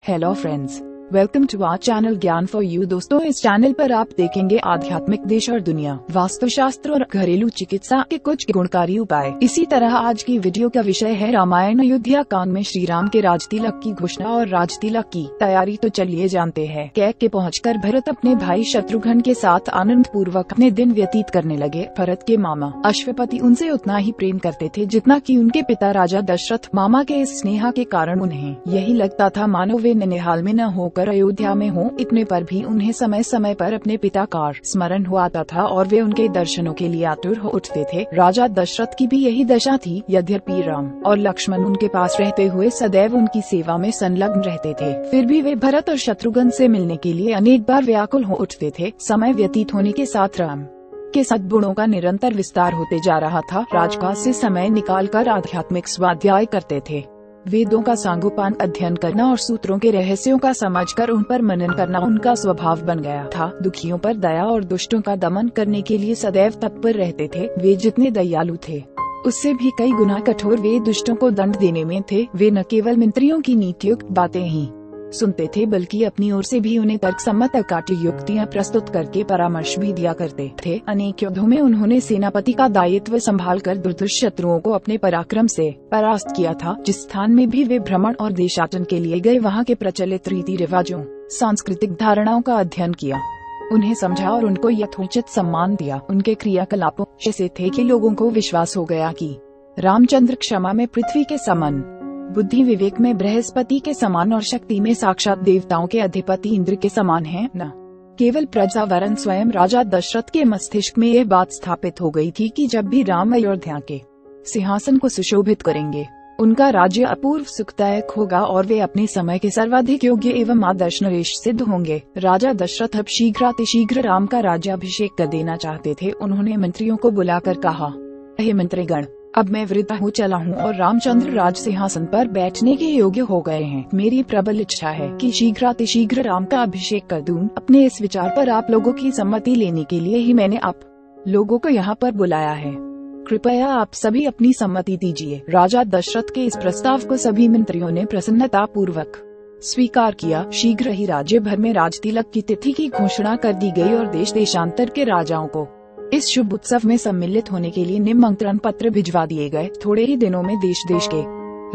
Hello friends, welcome to our channel Gyan for you. दोस्तों, इस channel पर आप देखेंगे आध्यात्मिक, देश और दुनिया, वास्तुशास्त्र और घरेलू चिकित्सा के कुछ गुणकारी उपाय। इसी तरह आज की वीडियो का विषय है रामायण अयोध्या कांड में श्री राम के राजतिलक की घोषणा और राजतिलक की तैयारी। तो चलिए जानते हैं। कैके पहुंचकर भरत अपने भाई शत्रुघ्न के साथ आनंद पूर्वक अपने दिन व्यतीत करने लगे। भरत के मामा अश्वपति उनसे उतना ही प्रेम करते थे जितना कि उनके पिता राजा दशरथ। मामा के इस स्नेह के कारण उन्हें यही लगता था मानो वे ननिहाल में न होकर अयोध्या में हो। इतने पर भी उन्हें समय समय पर अपने पिता का स्मरण हुआ आता था और वे उनके दर्शनों के लिए आतुर हो उठते थे। राजा दशरथ की भी यही दशा थी। यद्यपि राम और लक्ष्मण उनके पास रहते हुए सदैव उनकी सेवा में संलग्न रहते थे, फिर भी वे भरत और शत्रुघ्न से मिलने के लिए अनेक बार व्याकुल हो उठते थे। समय व्यतीत होने के साथ राम के सद्गुणों का निरंतर विस्तार होते जा रहा था। राजकाज से समय निकालकर आध्यात्मिक स्वाध्याय करते थे। वेदों का सांगोपांग अध्ययन करना और सूत्रों के रहस्यों का समझकर उन पर मनन करना उनका स्वभाव बन गया था। दुखियों पर दया और दुष्टों का दमन करने के लिए सदैव तत्पर रहते थे। वे जितने दयालु थे उससे भी कई गुना कठोर वे दुष्टों को दंड देने में थे। वे न केवल मंत्रियों की नीतियुक्त बातें ही सुनते थे बल्कि अपनी ओर से भी उन्हें तर्क सम्मत अकाट्य युक्तियाँ प्रस्तुत करके परामर्श भी दिया करते थे। अनेक युद्धों में उन्होंने सेनापति का दायित्व संभालकर दुर्धर्ष शत्रुओं को अपने पराक्रम से परास्त किया था। जिस स्थान में भी वे भ्रमण और देशाटन के लिए गए, वहाँ के प्रचलित रीति रिवाजों, सांस्कृतिक धारणाओं का अध्ययन किया, उन्हें समझा और उनको यथोचित सम्मान दिया। उनके क्रियाकलापों ऐसे थे कि लोगों को विश्वास हो गया कि रामचंद्र क्षमा में पृथ्वी के समान, बुद्धि विवेक में बृहस्पति के समान और शक्ति में साक्षात देवताओं के अधिपति इंद्र के समान हैं। न केवल प्रजा वरन स्वयं राजा दशरथ के मस्तिष्क में यह बात स्थापित हो गई थी कि जब भी राम अयोध्या के सिंहासन को सुशोभित करेंगे, उनका राज्य अपूर्व सुखदायक होगा और वे अपने समय के सर्वाधिक योग्य एवं आदर्श नरेश सिद्ध होंगे। राजा दशरथ अब शीघ्र राम का राज्याभिषेक कर देना चाहते थे। उन्होंने मंत्रियों को बुलाकर कहा, हे मंत्रीगण, अब मैं वृद्ध हो चला हूँ और रामचंद्र राज सिंहासन पर बैठने के योग्य हो गए हैं। मेरी प्रबल इच्छा है कि शीघ्र राम का अभिषेक कर दूं। अपने इस विचार पर आप लोगों की सम्मति लेने के लिए ही मैंने आप लोगों को यहाँ पर बुलाया है। कृपया आप सभी अपनी सम्मति दीजिए। राजा दशरथ के इस प्रस्ताव को सभी मंत्रियों ने प्रसन्नता पूर्वक स्वीकार किया। शीघ्र ही राज्य भर में राजतिलक की तिथि की घोषणा कर दी गई और देश देशांतर के राजाओं को इस शुभ उत्सव में सम्मिलित होने के लिए निमंत्रण पत्र भिजवा दिए गए। थोड़े ही दिनों में देश देश के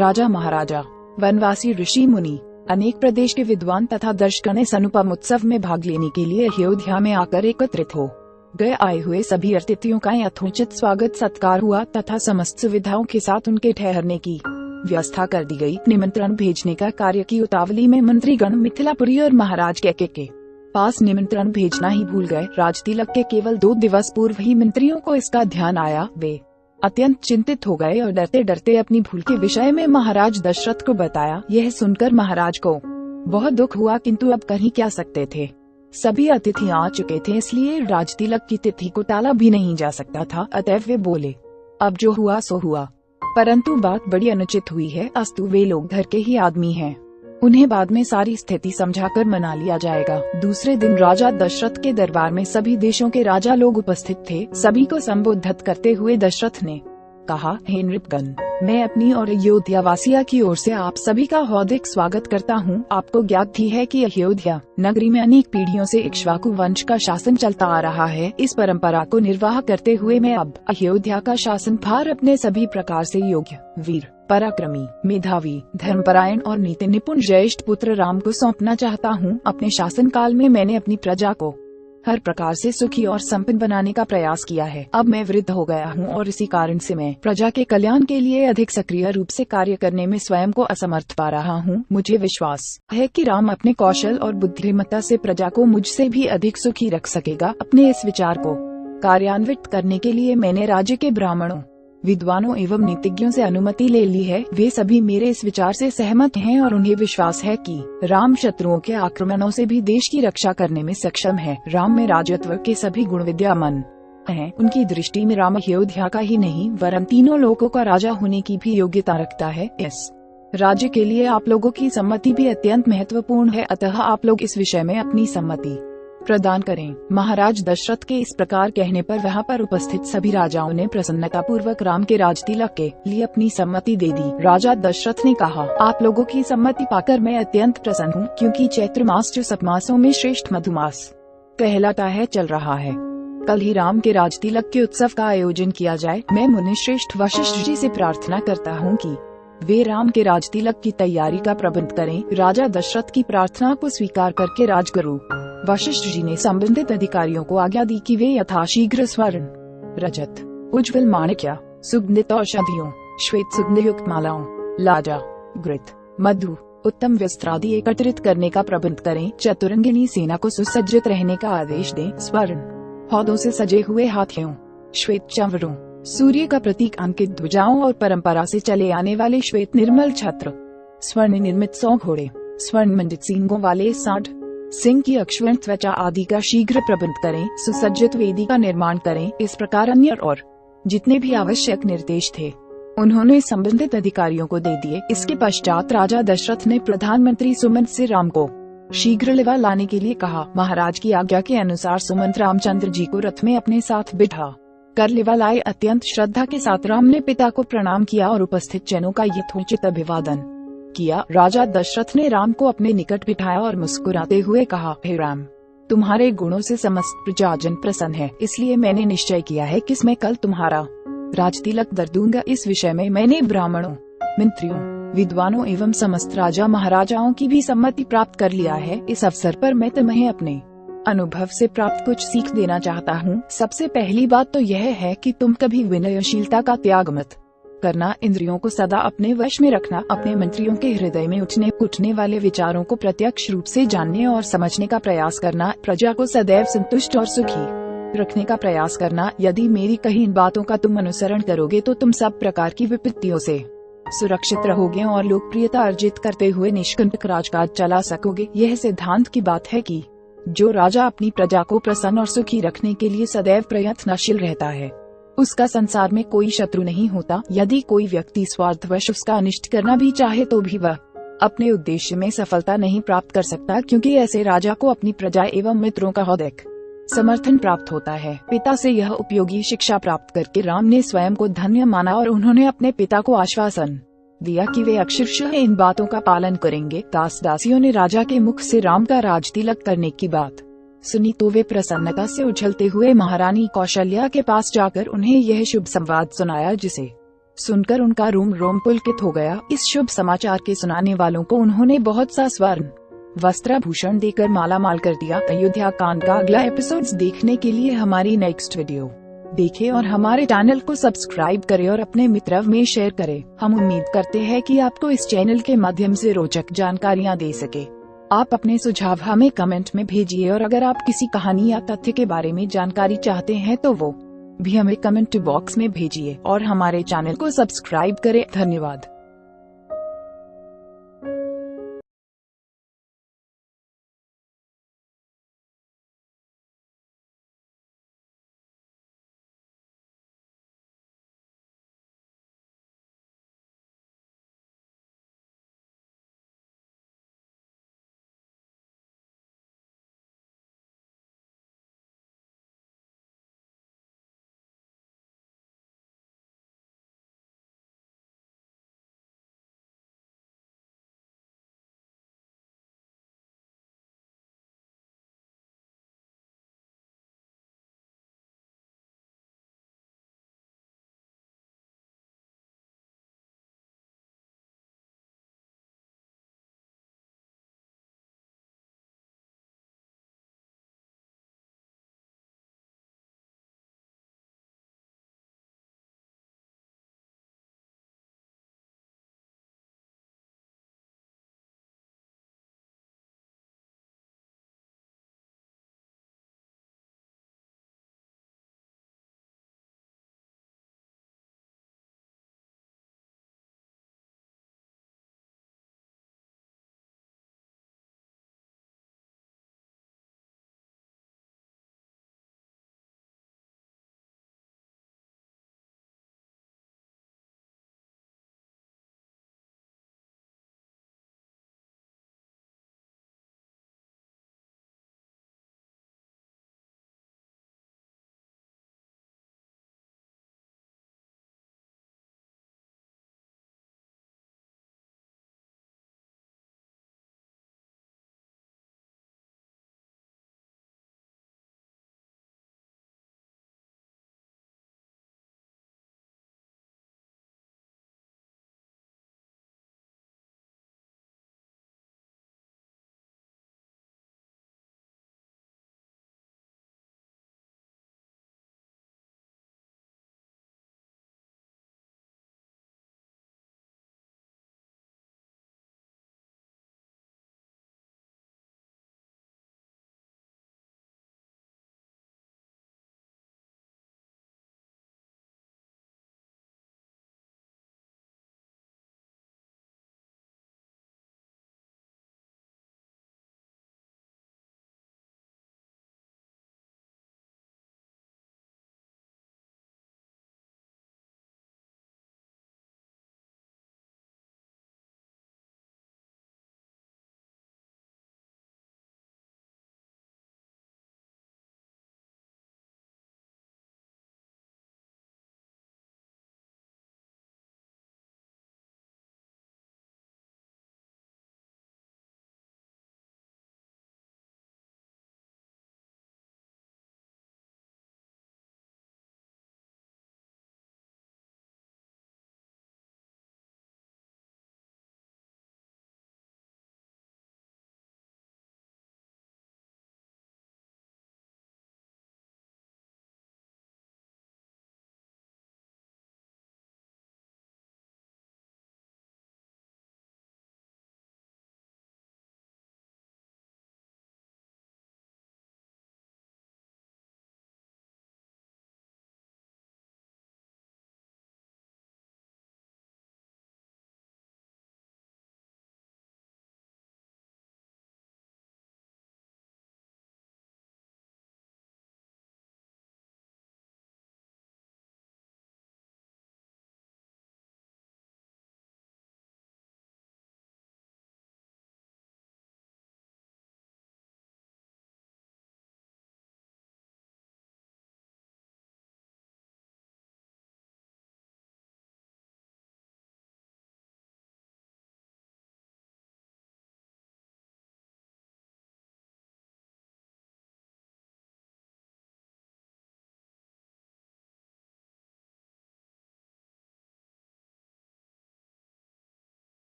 राजा महाराजा, वनवासी, ऋषि मुनि, अनेक प्रदेश के विद्वान तथा दर्शकगण इस अनुपम उत्सव में भाग लेने के लिए अयोध्या में आकर एकत्रित हो गए। आए हुए सभी अतिथियों का यथोचित स्वागत सत्कार हुआ तथा समस्त सुविधाओं के साथ उनके ठहरने की व्यवस्था कर दी गई। निमंत्रण भेजने का कार्य की उतावली में मंत्रीगण मिथिलापुरी और महाराज कैके के पास निमंत्रण भेजना ही भूल गए। राजतिलक के केवल 2 दिवस पूर्व ही मंत्रियों को इसका ध्यान आया। वे अत्यंत चिंतित हो गए और डरते डरते अपनी भूल के विषय में महाराज दशरथ को बताया। यह सुनकर महाराज को बहुत दुख हुआ, किंतु अब कर ही क्या सकते थे। सभी अतिथि आ चुके थे, इसलिए राजतिलक की तिथि को टाला भी नहीं जा सकता था। अतएव वे बोले, अब जो हुआ सो हुआ, परंतु बात बड़ी अनुचित हुई है। अस्तु, वे लोग घर के ही आदमी हैं, उन्हें बाद में सारी स्थिति समझाकर मना लिया जाएगा। दूसरे दिन राजा दशरथ के दरबार में सभी देशों के राजा लोग उपस्थित थे। सभी को संबोधित करते हुए दशरथ ने कहा, हे नृपगण, मैं अपनी और अयोध्या वासिया की ओर से आप सभी का हार्दिक स्वागत करता हूँ। आपको ज्ञात ही है कि अयोध्या नगरी में अनेक पीढ़ियों से इक्ष्वाकु वंश का शासन चलता आ रहा है। इस परंपरा को निर्वाह करते हुए मैं अब अयोध्या का शासन भार अपने सभी प्रकार से योग्य, वीर, पराक्रमी, मेधावी, धर्मपरायण और नीति निपुण ज्येष्ठ पुत्र राम को सौंपना चाहता हूँ। अपने शासन काल में मैंने अपनी प्रजा को हर प्रकार से सुखी और संपन्न बनाने का प्रयास किया है। अब मैं वृद्ध हो गया हूँ और इसी कारण से मैं प्रजा के कल्याण के लिए अधिक सक्रिय रूप से कार्य करने में स्वयं को असमर्थ पा रहा हूँ। मुझे विश्वास है कि राम अपने कौशल और बुद्धिमत्ता से प्रजा को मुझसे भी अधिक सुखी रख सकेगा। अपने इस विचार को कार्यान्वित करने के लिए मैंने राज्य के ब्राह्मणों, विद्वानों एवं नीतिज्ञों से अनुमति ले ली है। वे सभी मेरे इस विचार से सहमत हैं और उन्हें विश्वास है कि राम शत्रुओं के आक्रमणों से भी देश की रक्षा करने में सक्षम है। राम में राजत्व के सभी गुण विद्यमान हैं। उनकी दृष्टि में राम अयोध्या का ही नहीं वरन तीनों लोकों का राजा होने की भी योग्यता रखता है। इस राज्य के लिए आप लोगों की सम्मति भी अत्यंत महत्वपूर्ण है, अतः आप लोग इस विषय में अपनी सम्मति प्रदान करें। महाराज दशरथ के इस प्रकार कहने पर वहाँ पर उपस्थित सभी राजाओं ने प्रसन्नता पूर्वक राम के राजतिलक के लिए अपनी सम्मति दे दी। राजा दशरथ ने कहा, आप लोगों की सम्मति पाकर मैं अत्यंत प्रसन्न हूँ, क्योंकि चैत्र मास जो सब मासों में श्रेष्ठ मधुमास कहलाता है चल रहा है। कल ही राम के राजतिलक के उत्सव का आयोजन किया जाए। मैं मुनि श्रेष्ठ वशिष्ठ जी से प्रार्थना करता हूँ कि वे राम के राजतिलक की तैयारी का प्रबंध करें। राजा दशरथ की प्रार्थना को स्वीकार करके राजगुरु वशिष्ठ जी ने संबंधित अधिकारियों को आज्ञा दी कि वे यथाशीघ्र स्वर्ण, रजत, उज्ज्वल माणिक्य, सुगंधित औषधियों, श्वेत सुगंध युक्त मालाओं, लाजा, घृत, मधु, उत्तम वस्त्र आदि एकत्रित करने का प्रबंध करें। चतुरंगिनी सेना को सुसज्जित रहने का आदेश दें। स्वर्ण हौदों से सजे हुए हाथियों, श्वेत चावरों, सूर्य का प्रतीक अंकित ध्वजाओं और परंपरा से चले आने वाले श्वेत निर्मल छत्र, स्वर्ण निर्मित 100 घोड़े, स्वर्ण मंडित सींगों वाले 60 सिंह की अक्षवर्ण त्वचा आदि का शीघ्र प्रबंध करें। सुसज्जित वेदी का निर्माण करें। इस प्रकार अन्य और जितने भी आवश्यक निर्देश थे उन्होंने संबंधित अधिकारियों को दे दिए। इसके पश्चात राजा दशरथ ने प्रधानमंत्री सुमंत से राम को शीघ्र लेवा लाने के लिए कहा। महाराज की आज्ञा के अनुसार सुमंत रामचंद्र जी को रथ में अपने साथ बिठा कर लेवा लाए। अत्यंत श्रद्धा के साथ राम ने पिता को प्रणाम किया और उपस्थित जनों का यथोचित अभिवादन किया। राजा दशरथ ने राम को अपने निकट बिठाया और मुस्कुराते हुए कहा, हे राम, तुम्हारे गुणों से समस्त प्रजाजन प्रसन्न है, इसलिए मैंने निश्चय किया है कि मैं कल तुम्हारा राजतिलक धर दूंगा। इस विषय में मैंने ब्राह्मणों, मंत्रियों, विद्वानों एवं समस्त राजा महाराजाओं की भी सम्मति प्राप्त कर लिया है। इस अवसर पर मैं तुम्हें अपने अनुभव से प्राप्त कुछ सीख देना चाहता हूँ। सबसे पहली बात तो यह है कि तुम कभी विनयशीलता का त्याग मत करना। इंद्रियों को सदा अपने वश में रखना। अपने मंत्रियों के हृदय में उठने वाले विचारों को प्रत्यक्ष रूप से जानने और समझने का प्रयास करना। प्रजा को सदैव संतुष्ट और सुखी रखने का प्रयास करना। यदि मेरी कही इन बातों का तुम अनुसरण करोगे तो तुम सब प्रकार की विपत्तियों से सुरक्षित रहोगे और लोकप्रियता अर्जित करते हुए निष्कंटक राजकाज चला सकोगे। यह सिद्धांत की बात है कि जो राजा अपनी प्रजा को प्रसन्न और सुखी रखने के लिए सदैव प्रयत्नशील रहता है उसका संसार में कोई शत्रु नहीं होता। यदि कोई व्यक्ति स्वार्थवश उसका अनिष्ट करना भी चाहे तो भी वह अपने उद्देश्य में सफलता नहीं प्राप्त कर सकता, क्योंकि ऐसे राजा को अपनी प्रजा एवं मित्रों का हौदिक समर्थन प्राप्त होता है। पिता से यह उपयोगी शिक्षा प्राप्त करके राम ने स्वयं को धन्य माना और उन्होंने अपने पिता को आश्वासन दिया कि वे अक्षरशः इन बातों का पालन करेंगे। दास दासियों ने राजा के मुख से राम का राजतिलक करने की बात सुनी तो वे प्रसन्नता से उछलते हुए महारानी कौशल्या के पास जाकर उन्हें यह शुभ संवाद सुनाया, जिसे सुनकर उनका रोम रोम पुलकित हो गया। इस शुभ समाचार के सुनाने वालों को उन्होंने बहुत सा स्वर्ण वस्त्राभूषण देकर माला माल कर दिया। अयोध्या कांड का अगला एपिसोड्स देखने के लिए हमारी नेक्स्ट वीडियो देखें और हमारे चैनल को सब्सक्राइब करें और अपने मित्रों में शेयर करें। हम उम्मीद करते हैं कि आपको इस चैनल के माध्यम से रोचक जानकारियाँ दे सके। आप अपने सुझाव हमें कमेंट में भेजिए और अगर आप किसी कहानी या तथ्य के बारे में जानकारी चाहते हैं तो वो भी हमें कमेंट बॉक्स में भेजिए और हमारे चैनल को सब्सक्राइब करें। धन्यवाद।